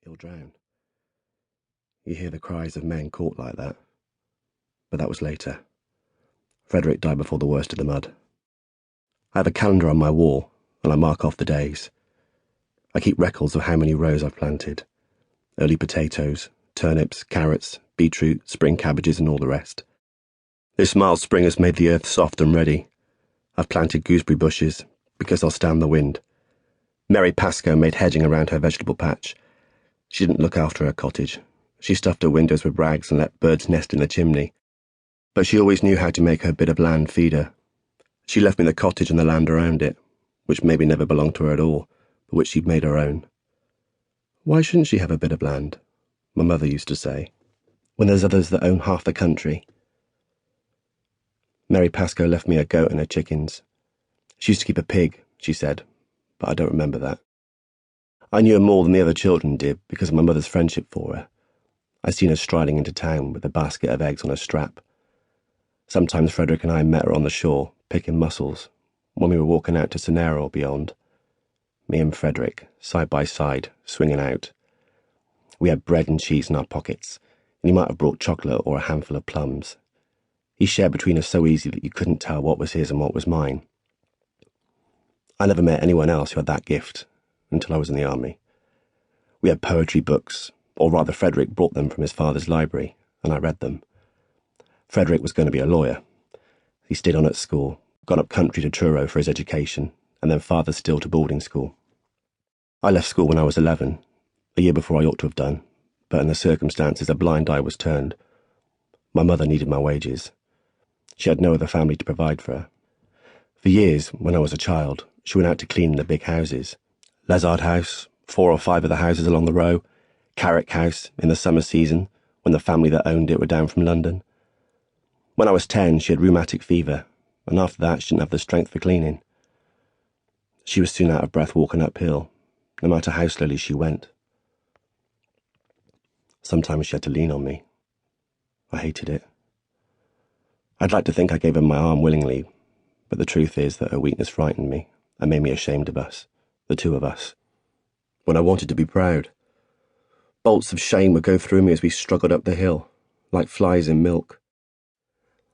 he'll drown. You hear the cries of men caught like that. But that was later. Frederick died before the worst of the mud. I have a calendar on my wall, and I mark off the days. I keep records of how many rows I've planted. Early potatoes, turnips, carrots, beetroot, spring cabbages, and all the rest. This mild spring has made the earth soft and ready. I've planted gooseberry bushes, because they'll stand the wind. Mary Pascoe made hedging around her vegetable patch. She didn't look after her cottage. She stuffed her windows with rags and let birds nest in the chimney. But she always knew how to make her bit of land feed her. She left me the cottage and the land around it, which maybe never belonged to her at all, but which she'd made her own. Why shouldn't she have a bit of land? My mother used to say, when there's others that own half the country. Mary Pascoe left me a goat and her chickens. She used to keep a pig, she said, but I don't remember that. I knew her more than the other children did because of my mother's friendship for her. I'd seen her striding into town with a basket of eggs on her strap. Sometimes Frederick and I met her on the shore, picking mussels, when we were walking out to Sonera or beyond. Me and Frederick, side by side, swinging out. We had bread and cheese in our pockets, and he might have brought chocolate or a handful of plums. He shared between us so easy that you couldn't tell what was his and what was mine. I never met anyone else who had that gift, until I was in the army. We had poetry books, or rather Frederick brought them from his father's library, and I read them. Frederick was going to be a lawyer. He stayed on at school, gone up country to Truro for his education, and then farther still to boarding school. I left school when I was 11, a year before I ought to have done, but in the circumstances a blind eye was turned. My mother needed my wages. She had no other family to provide for her. For years, when I was a child, she went out to clean in the big houses. Lezard House, 4 or 5 of the houses along the row, Carrick House in the summer season, when the family that owned it were down from London. When I was 10, she had rheumatic fever, and after that she didn't have the strength for cleaning. She was soon out of breath walking uphill, no matter how slowly she went. Sometimes she had to lean on me. I hated it. I'd like to think I gave her my arm willingly, but the truth is that her weakness frightened me and made me ashamed of us, the two of us, when I wanted to be proud. Bolts of shame would go through me as we struggled up the hill, like flies in milk.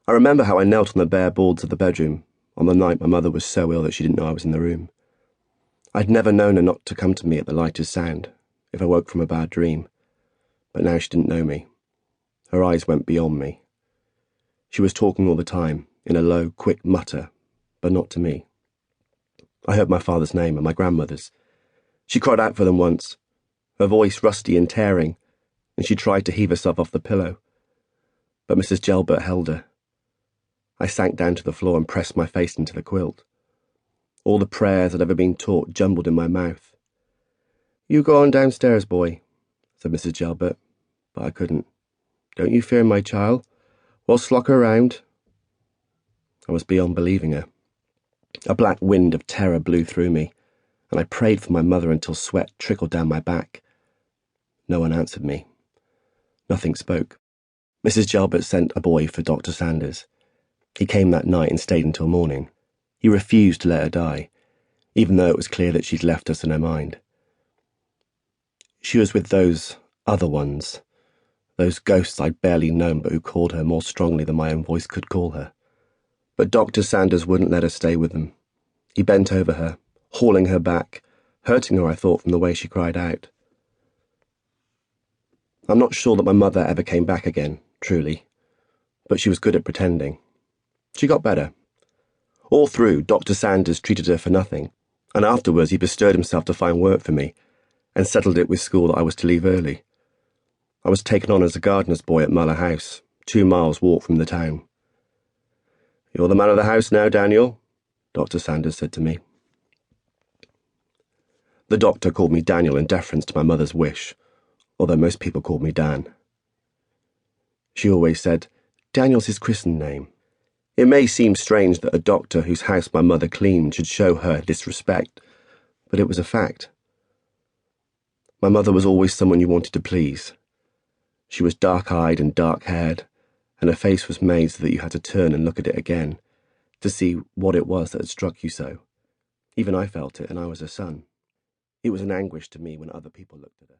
I remember how I knelt on the bare boards of the bedroom on the night my mother was so ill that she didn't know I was in the room. I'd never known her not to come to me at the lightest sound, if I woke from a bad dream, but now she didn't know me. Her eyes went beyond me. She was talking all the time, in a low, quick mutter, but not to me. I heard my father's name and my grandmother's. She cried out for them once, her voice rusty and tearing, and she tried to heave herself off the pillow. But Mrs. Gelbert held her. I sank down to the floor and pressed my face into the quilt. All the prayers I'd ever been taught jumbled in my mouth. "You go on downstairs, boy," said Mrs. Gelbert, but I couldn't. "Don't you fear, my child. We'll slock her round." I was beyond believing her. A black wind of terror blew through me, and I prayed for my mother until sweat trickled down my back. No one answered me. Nothing spoke. Mrs. Gelbert sent a boy for Dr. Sanders. He came that night and stayed until morning. He refused to let her die, even though it was clear that she'd left us in her mind. She was with those other ones, those ghosts I'd barely known but who called her more strongly than my own voice could call her. But Dr. Sanders wouldn't let her stay with them. He bent over her, hauling her back, hurting her, I thought, from the way she cried out. I'm not sure that my mother ever came back again, truly, but she was good at pretending. She got better. All through, Dr. Sanders treated her for nothing, and afterwards he bestirred himself to find work for me, and settled it with school that I was to leave early. I was taken on as a gardener's boy at Muller House, 2 miles walk from the town. "You're the man of the house now, Daniel," Dr. Sanders said to me. The doctor called me Daniel in deference to my mother's wish, although most people called me Dan. She always said, "Daniel's his christened name." It may seem strange that a doctor whose house my mother cleaned should show her disrespect, but it was a fact. My mother was always someone you wanted to please. She was dark-eyed and dark-haired, and her face was made so that you had to turn and look at it again, to see what it was that had struck you so. Even I felt it, and I was her son. It was an anguish to me when other people looked at her.